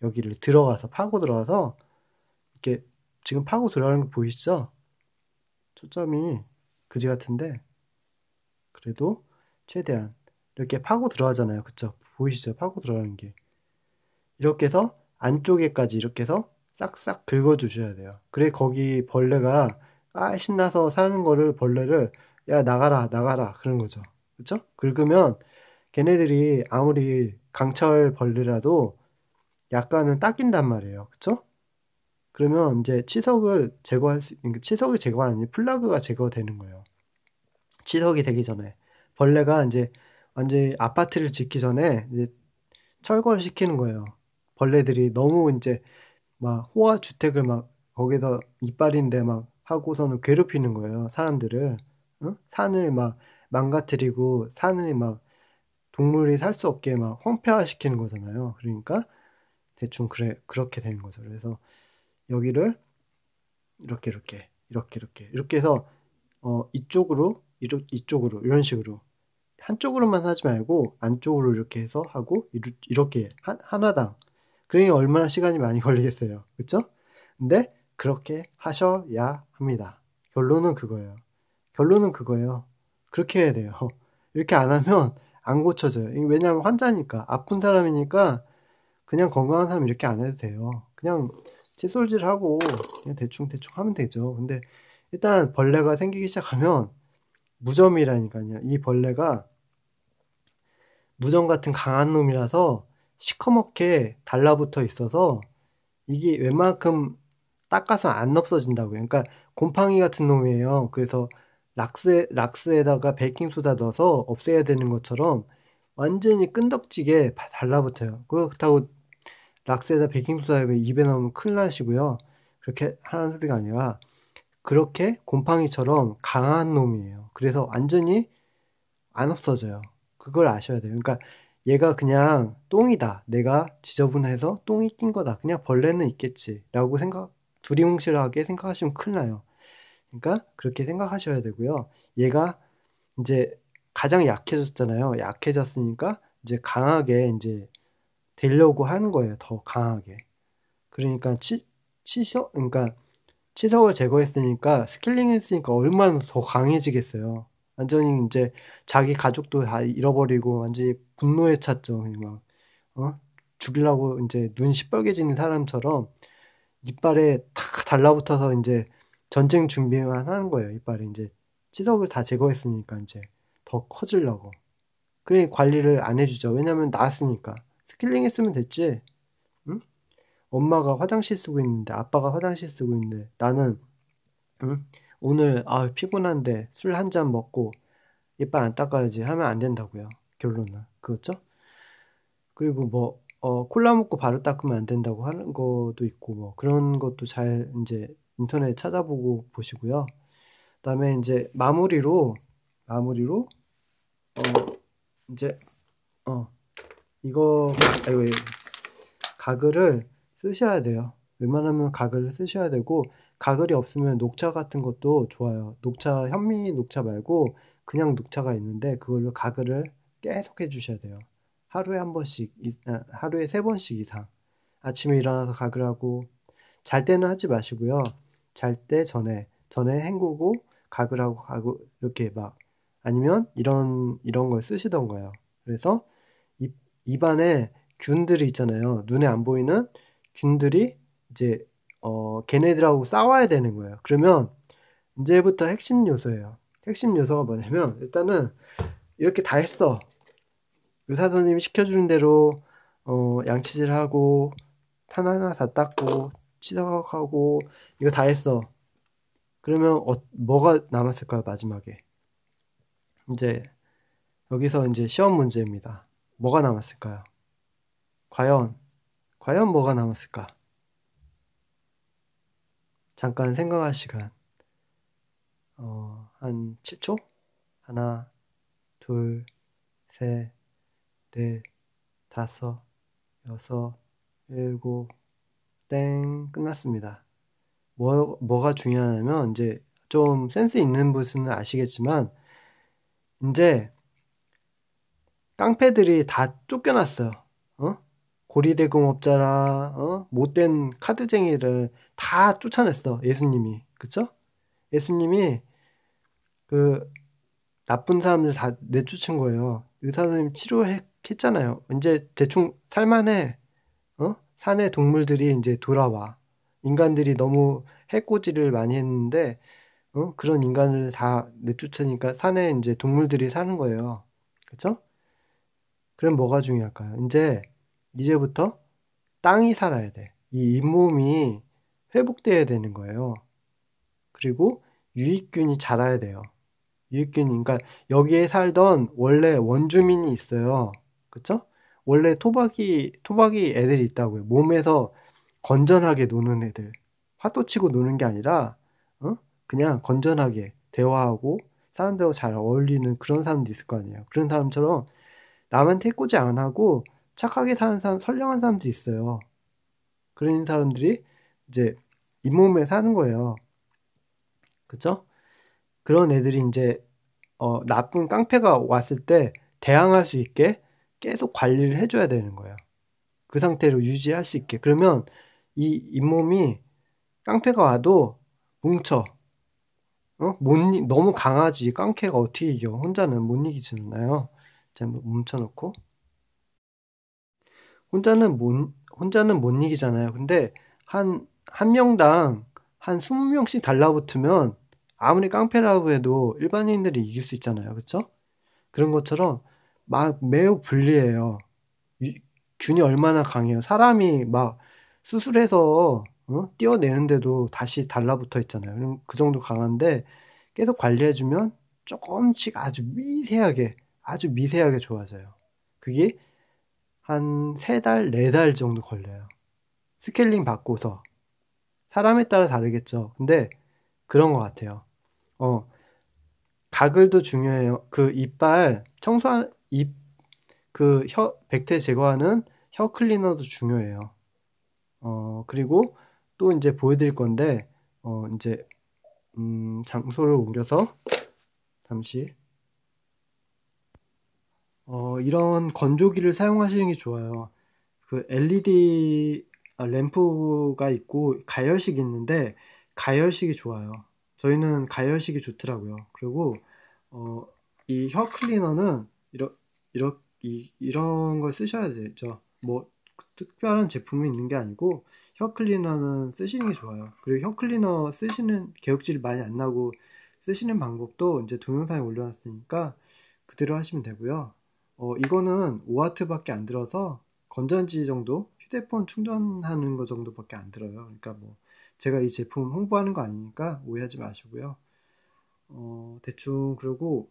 여기를 들어가서 파고 들어가서 이렇게 지금 파고 들어가는 거 보이시죠? 초점이 그지 같은데 그래도 최대한 이렇게 파고 들어가잖아요. 그쵸? 보이시죠? 파고 들어가는 게 이렇게 해서 안쪽에까지 이렇게 해서 싹싹 긁어주셔야 돼요. 그래 거기 벌레가 신나서 사는 거를 벌레를 야 나가라 그런 거죠. 그쵸? 긁으면 걔네들이 아무리 강철 벌레라도 약간은 닦인단 말이에요. 그쵸? 그러면 이제 치석을 그러니까 치석이 제거가 아니라 플라그가 제거되는 거예요. 치석이 되기 전에 벌레가 이제 완전히 아파트를 짓기 전에 이제 철거를 시키는 거예요. 벌레들이 너무 이제 막 호화 주택을 막 거기서 이빨인데 막 하고서는 괴롭히는 거예요. 사람들을. 응? 산을 막 망가뜨리고 산을 막 동물이 살 수 없게 막 황폐화 시키는 거잖아요. 그러니까 대충 그렇게 되는 거죠. 그래서 여기를 이렇게 해서 이쪽으로 이런 식으로 한쪽으로만 하지 말고 안쪽으로 이렇게 해서 하고 이렇게 하나당 그러니 얼마나 시간이 많이 걸리겠어요. 그쵸? 근데 그렇게 하셔야 합니다. 결론은 그거예요. 그렇게 해야 돼요. 이렇게 안 하면 안 고쳐져요. 왜냐하면 환자니까 아픈 사람이니까 그냥 건강한 사람 이렇게 안 해도 돼요. 그냥 칫솔질하고 그냥 대충 하면 되죠. 근데 일단 벌레가 생기기 시작하면 무좀이라니까요. 이 벌레가 무좀 같은 강한 놈이라서 시커멓게 달라붙어 있어서 이게 웬만큼 닦아서 안 없어진다고요. 그러니까 곰팡이 같은 놈이에요. 그래서 락스에다가 베이킹소다 넣어서 없애야 되는 것처럼 완전히 끈덕지게 달라붙어요. 그렇다고 락스에다 베이킹소다 입에 넣으면 큰일 나시고요. 그렇게 하는 소리가 아니라 그렇게 곰팡이처럼 강한 놈이에요. 그래서 완전히 안 없어져요. 그걸 아셔야 돼요. 그러니까 얘가 그냥 똥이다. 내가 지저분해서 똥이 낀 거다. 그냥 벌레는 있겠지. 라고 두리뭉실하게 생각하시면 큰일 나요. 그러니까 그렇게 생각하셔야 되고요. 얘가 이제 가장 약해졌잖아요. 약해졌으니까 이제 강하게 이제 되려고 하는 거예요. 더 강하게. 그러니까 그러니까 치석을 제거했으니까 스킬링 했으니까 얼마나 더 강해지겠어요. 완전히 이제 자기 가족도 다 잃어버리고 완전히 분노에 찼죠. 막 죽이려고 이제 눈 시뻘개지는 사람처럼 이빨에 탁 달라붙어서 이제 전쟁 준비만 하는 거예요. 이빨에 이제 치석을 다 제거했으니까 이제 더 커지려고. 그러니 관리를 안 해주죠. 왜냐면 나았으니까. 스킬링 했으면 됐지. 응? 엄마가 화장실 쓰고 있는데 아빠가 화장실 쓰고 있는데 나는 응? 오늘 피곤한데 술 한 잔 먹고 이빨 안 닦아야지 하면 안 된다고요. 결론은 그렇죠? 그리고 뭐 콜라 먹고 바로 닦으면 안 된다고 하는 것도 있고 뭐 그런 것도 잘 이제 인터넷 찾아보고 보시고요. 그다음에 이제 마무리로 이제 이거 아이고 가글을 쓰셔야 돼요. 웬만하면 가글을 쓰셔야 되고 가글이 없으면 녹차 같은 것도 좋아요. 녹차 현미 녹차 말고 그냥 녹차가 있는데 그걸로 가글을 계속 해주셔야 돼요. 하루에 한 번씩, 하루에 3번씩 이상. 아침에 일어나서 가글하고 잘 때는 하지 마시고요. 잘 때 전에 헹구고 가글하고 이렇게 막 아니면 이런 걸 쓰시던가요. 그래서 입안에 균들이 있잖아요. 눈에 안 보이는 균들이 이제 걔네들하고 싸워야 되는 거예요. 그러면 이제부터 핵심 요소예요. 핵심 요소가 뭐냐면 일단은 이렇게 다 했어. 의사 선생님이 시켜주는 대로 양치질하고 하나하나 다 닦고 치석하고 이거 다 했어. 그러면 뭐가 남았을까요? 마지막에 이제 여기서 이제 시험 문제입니다. 뭐가 남았을까요? 과연 뭐가 남았을까? 잠깐 생각할 시간. 한 7초? 하나, 둘, 셋, 넷, 다섯, 여섯, 일곱, 땡, 끝났습니다. 뭐가 중요하냐면, 이제 좀 센스 있는 분은 아시겠지만, 이제 깡패들이 다 쫓겨났어요. 어? 고리대금업자라, 못된 카드쟁이를 다 쫓아냈어, 예수님이. 그쵸? 예수님이 그 나쁜 사람들 다 내쫓은 거예요. 의사 선생님 치료했잖아요. 이제 대충 살만해. 산의 동물들이 이제 돌아와. 인간들이 너무 해코지를 많이 했는데, 그런 인간을 다 내쫓으니까 산에 이제 동물들이 사는 거예요. 그쵸? 그럼 뭐가 중요할까요? 이제부터 땅이 살아야 돼. 이 잇몸이 회복돼야 되는 거예요. 그리고 유익균이 자라야 돼요. 유익균, 그러니까 여기에 살던 원래 원주민이 있어요. 그쵸? 원래 토박이 애들이 있다고요. 몸에서 건전하게 노는 애들. 화도 치고 노는 게 아니라, 그냥 건전하게 대화하고 사람들하고 잘 어울리는 그런 사람도 있을 거 아니에요. 그런 사람처럼 남한테 해코지 안 하고 착하게 사는 사람, 선량한 사람도 있어요. 그런 사람들이 이제 잇몸에 사는 거예요. 그쵸? 그런 애들이 이제 나쁜 깡패가 왔을 때 대항할 수 있게 계속 관리를 해줘야 되는 거예요. 그 상태로 유지할 수 있게. 그러면 이 잇몸이 깡패가 와도 뭉쳐. 너무 강하지. 깡패가 어떻게 이겨. 혼자는 못 이기잖아요. 자, 뭉쳐놓고. 혼자는 못 이기잖아요. 근데 한 명당 한 20명씩 달라붙으면 아무리 깡패라고 해도 일반인들이 이길 수 있잖아요. 그쵸? 그런 것처럼 막 매우 불리해요. 균이 얼마나 강해요. 사람이 막 수술해서 띄어내는데도 다시 달라붙어 있잖아요. 그럼 그 정도 강한데 계속 관리해주면 조금씩 아주 미세하게 좋아져요. 그게 한 3달, 4달 정도 걸려요. 스케일링 받고서. 사람에 따라 다르겠죠. 근데 그런 것 같아요. 가글도 중요해요. 그 이빨 백태 제거하는 혀 클리너도 중요해요. 그리고 또 이제 보여드릴 건데, 이제, 장소를 옮겨서, 잠시, 이런 건조기를 사용하시는 게 좋아요. 그 LED 램프가 있고, 가열식이 있는데, 가열식이 좋아요. 저희는 가열식이 좋더라고요. 그리고, 이 혀 클리너는, 이런 걸 쓰셔야 되죠. 뭐, 특별한 제품이 있는 게 아니고 혀 클리너는 쓰시는 게 좋아요. 그리고 혀 클리너 쓰시는 개역질이 많이 안 나고 쓰시는 방법도 이제 동영상에 올려놨으니까 그대로 하시면 되고요. 이거는 5W밖에 안 들어서 건전지 정도 휴대폰 충전하는 거 정도밖에 안 들어요. 그러니까 뭐 제가 이 제품 홍보하는 거 아니니까 오해하지 마시고요. 대충 그리고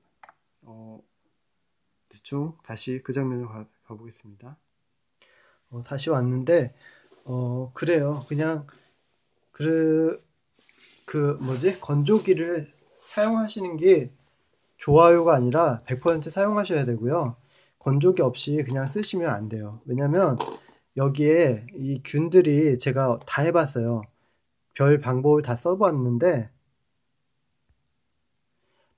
대충 다시 그 장면으로 가보겠습니다. 다시 왔는데 그래요. 그냥 건조기를 사용하시는 게 좋아요가 아니라 100% 사용하셔야 되고요. 건조기 없이 그냥 쓰시면 안 돼요. 왜냐면 여기에 이 균들이 제가 다 해봤어요. 별 방법을 다 써봤는데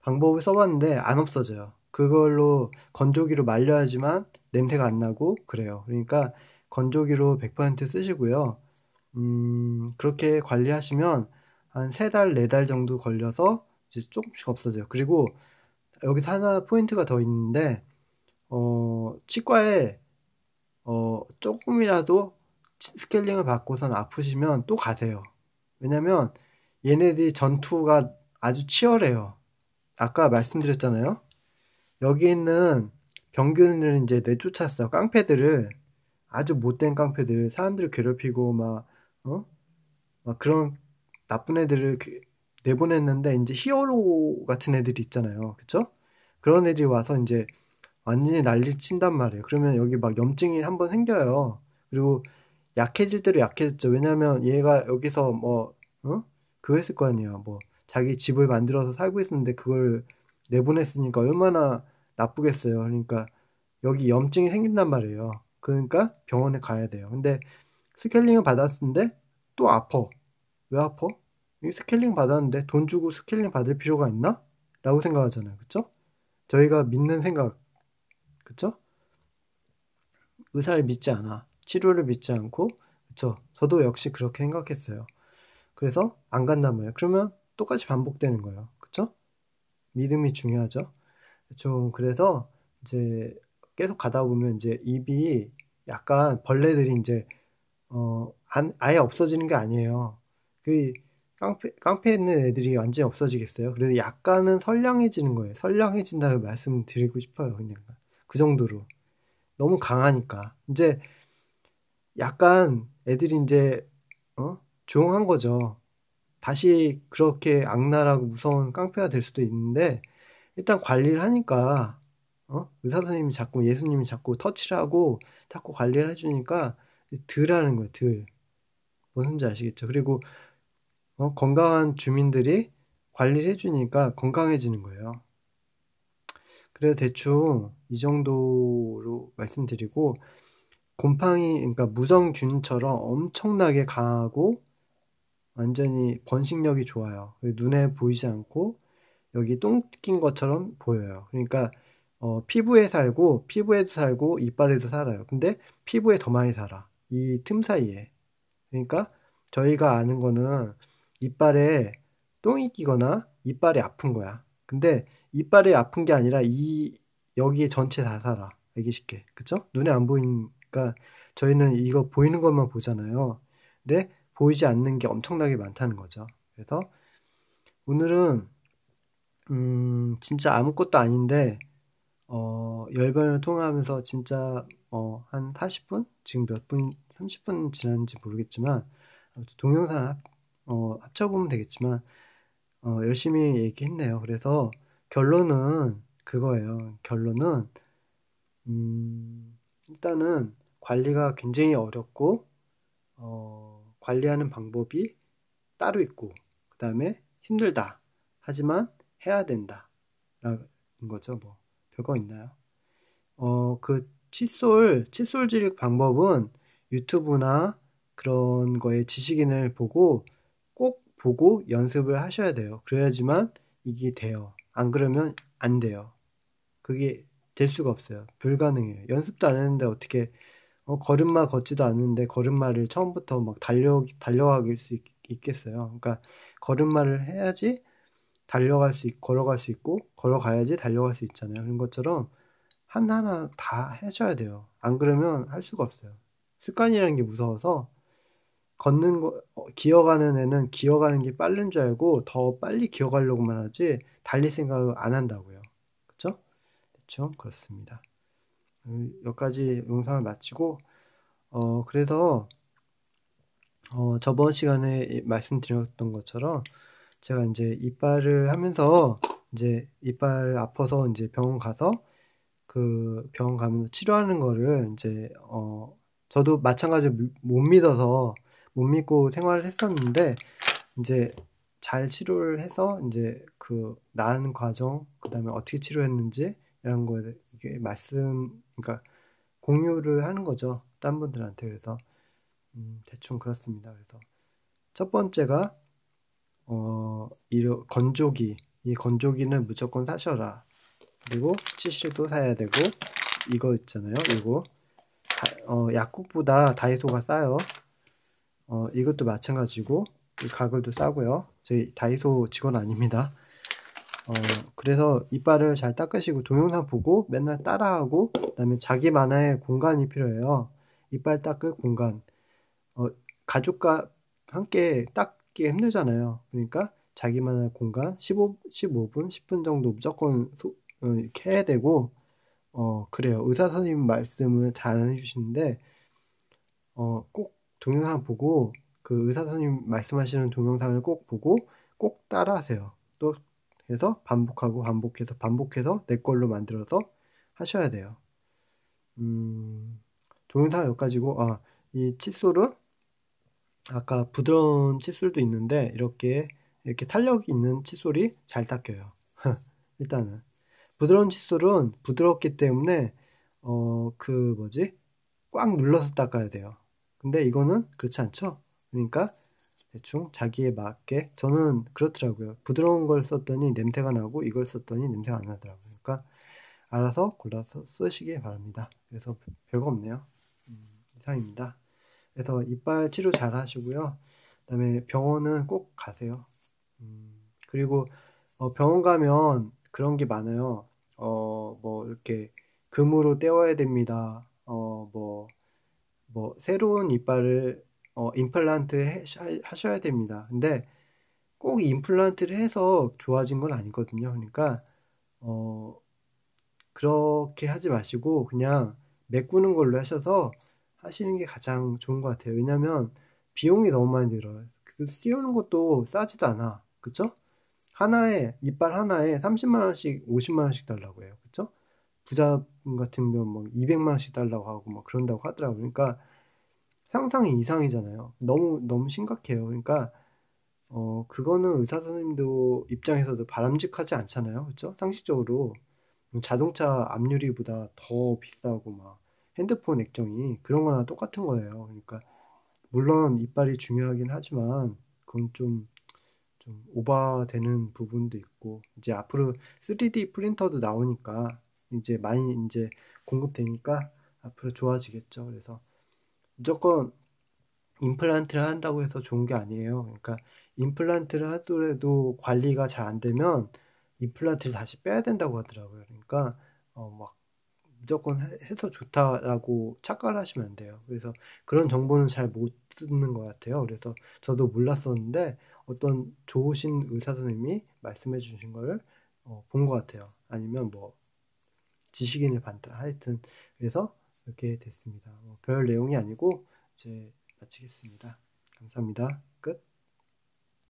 안 없어져요. 그걸로 건조기로 말려야지만 냄새가 안 나고 그래요. 그러니까 건조기로 100% 쓰시고요. 그렇게 관리하시면 한 3달, 4달 정도 걸려서 이제 조금씩 없어져요. 그리고 여기서 하나 포인트가 더 있는데, 치과에, 조금이라도 스케일링을 받고선 아프시면 또 가세요. 왜냐면 얘네들이 전투가 아주 치열해요. 아까 말씀드렸잖아요. 여기 있는 병균을 이제 내쫓았어. 깡패들을. 아주 못된 깡패들. 사람들을 괴롭히고 막 그런 나쁜 애들을 내보냈는데 이제 히어로 같은 애들이 있잖아요. 그쵸? 그런 애들이 와서 이제 완전히 난리 친단 말이에요. 그러면 여기 막 염증이 한번 생겨요. 그리고 약해질 대로 약해졌죠. 왜냐면 얘가 여기서 그거 했을 거 아니에요. 뭐 자기 집을 만들어서 살고 있었는데 그걸 내보냈으니까 얼마나 나쁘겠어요. 그러니까 여기 염증이 생긴단 말이에요. 그러니까 병원에 가야 돼요. 근데 스케일링을 받았는데 또 아파. 왜 아파? 이 스케일링 받았는데 돈 주고 스케일링 받을 필요가 있나? 라고 생각하잖아요. 그쵸? 저희가 믿는 생각, 그쵸? 의사를 믿지 않아. 치료를 믿지 않고, 그쵸? 저도 역시 그렇게 생각했어요. 그래서 안 간단 말이에요. 그러면 똑같이 반복되는 거예요. 그쵸? 믿음이 중요하죠. 좀 그래서 이제 계속 가다 보면 이제 입이 약간 벌레들이 이제 아예 없어지는 게 아니에요. 그 깡패에 있는 애들이 완전히 없어지겠어요. 그래도 약간은 선량해지는 거예요. 선량해진다는 말씀을 드리고 싶어요. 그냥 그 정도로 너무 강하니까 이제 약간 애들이 이제 조용한 거죠. 다시 그렇게 악랄하고 무서운 깡패가 될 수도 있는데 일단 관리를 하니까 의사 선생님이 자꾸 예수님이 자꾸 터치를 하고 자꾸 관리를 해주니까 덜 하는 거예요. 덜. 뭔지 아시겠죠? 그리고 건강한 주민들이 관리를 해주니까 건강해지는 거예요. 그래서 대충 이 정도로 말씀드리고 곰팡이 그러니까 무정균처럼 엄청나게 강하고 완전히 번식력이 좋아요. 눈에 보이지 않고 여기 똥 낀 것처럼 보여요. 그러니까 피부에 살고 피부에도 살고 이빨에도 살아요. 근데 피부에 더 많이 살아. 이 틈 사이에. 그러니까 저희가 아는 거는 이빨에 똥이 끼거나 이빨이 아픈 거야. 근데 이빨이 아픈 게 아니라 이 여기 전체 다 살아. 알기 쉽게. 그쵸? 눈에 안 보이니까 저희는 이거 보이는 것만 보잖아요. 근데 보이지 않는 게 엄청나게 많다는 거죠. 그래서 오늘은 진짜 아무것도 아닌데 열변을 통하면서 진짜 한 40분? 지금 몇 분, 30분 지났는지 모르겠지만 동영상 합쳐보면 되겠지만 열심히 얘기했네요. 그래서 결론은 그거예요. 결론은 일단은 관리가 굉장히 어렵고 관리하는 방법이 따로 있고 그 다음에 힘들다. 하지만 해야 된다. 라는 거죠. 뭐 별거 있나요? 그 칫솔질 방법은 유튜브나 그런 거에 지식인을 보고 꼭 보고 연습을 하셔야 돼요. 그래야지만 이게 돼요. 안 그러면 안 돼요. 그게 될 수가 없어요. 불가능해요. 연습도 안 했는데 어떻게 걸음마 걷지도 않는데 걸음마를 처음부터 막 달려갈 수 있겠어요. 그러니까 걸음마를 해야지 걸어갈 수 있고 걸어가야지 달려갈 수 있잖아요. 그런 것처럼 하나하나 다 하셔야 돼요. 안 그러면 할 수가 없어요. 습관이라는 게 무서워서 기어가는 애는 기어가는 게 빠른 줄 알고 더 빨리 기어가려고만 하지 달릴 생각을 안 한다고요. 그쵸? 대충 그렇습니다. 여기까지 영상을 마치고 그래서 저번 시간에 말씀드렸던 것처럼 제가 이제 이빨을 하면서 이제 이빨 아파서 이제 병원 가서 그 병원 가면서 치료하는 거를 이제 저도 마찬가지로 못 믿어서 못 믿고 생활을 했었는데 이제 잘 치료를 해서 이제 그 나은 과정 그다음에 어떻게 치료했는지 이런 거에 이게 그러니까 공유를 하는 거죠. 딴 분들한테. 그래서 대충 그렇습니다. 그래서 첫 번째가 건조기. 이 건조기는 무조건 사셔라. 그리고 치실도 사야 되고 이거 있잖아요. 이거 약국보다 다이소가 싸요. 이것도 마찬가지고 이 가글도 싸고요. 저희 다이소 직원 아닙니다. 그래서 이빨을 잘 닦으시고 동영상 보고 맨날 따라하고 그다음에 자기만의 공간이 필요해요. 이빨 닦을 공간. 가족과 함께 닦기 힘들잖아요. 그러니까 자기만의 공간 15분, 10분 정도 무조건 이렇게 해야 되고 그래요. 의사 선생님 말씀을 잘 해주시는데 꼭 동영상 보고 그 의사 선생님 말씀하시는 동영상을 꼭 보고 꼭 따라하세요. 또 해서 반복해서 내 걸로 만들어서 하셔야 돼요. 동영상 여기까지고 이 칫솔은 아까 부드러운 칫솔도 있는데 이렇게 탄력이 있는 칫솔이 잘 닦여요. 일단은 부드러운 칫솔은 부드럽기 때문에 꽉 눌러서 닦아야 돼요. 근데 이거는 그렇지 않죠. 그러니까 대충 자기에 맞게 저는 그렇더라고요. 부드러운 걸 썼더니 냄새가 나고 이걸 썼더니 냄새가 안 나더라고요. 그러니까 알아서 골라서 쓰시기 바랍니다. 그래서 별거 없네요. 이상입니다. 그래서 이빨 치료 잘 하시고요. 그다음에 병원은 꼭 가세요. 그리고 병원 가면 그런 게 많아요. 뭐 이렇게 금으로 떼어야 됩니다. 뭐 새로운 이빨을 임플란트 하셔야 됩니다. 근데 꼭 임플란트를 해서 좋아진 건 아니거든요. 그러니까 어, 그렇게 하지 마시고 그냥 메꾸는 걸로 하셔서 하시는 게 가장 좋은 것 같아요. 왜냐면 비용이 너무 많이 들어요. 그 씌우는 것도 싸지도 않아. 그쵸? 이빨 하나에 30만 원씩, 50만 원씩 달라고 해요. 그쵸? 부자 같은 경우 막 200만 원씩 달라고 하고 막 그런다고 하더라고요. 그러니까 상상 이상이잖아요. 너무 심각해요. 그러니까 그거는 의사 선생님도 입장에서도 바람직하지 않잖아요. 그쵸? 상식적으로 자동차 압유리보다 더 비싸고 막 핸드폰 액정이 그런 거나 똑같은 거예요. 그러니까 물론 이빨이 중요하긴 하지만 그건 좀 오버되는 부분도 있고 이제 앞으로 3D 프린터도 나오니까 이제 많이 이제 공급되니까 앞으로 좋아지겠죠. 그래서 무조건 임플란트를 한다고 해서 좋은 게 아니에요. 그러니까 임플란트를 하더라도 관리가 잘 안 되면 임플란트를 다시 빼야 된다고 하더라고요. 그러니까 막 무조건 해서 좋다라고 착각을 하시면 안 돼요. 그래서 그런 정보는 잘 못 듣는 것 같아요. 그래서 저도 몰랐었는데 어떤 좋으신 의사 선생님이 말씀해 주신 거를 본 것 같아요. 아니면 뭐 지식인을 봤다. 하여튼 그래서 이렇게 됐습니다. 별 내용이 아니고 이제 마치겠습니다. 감사합니다.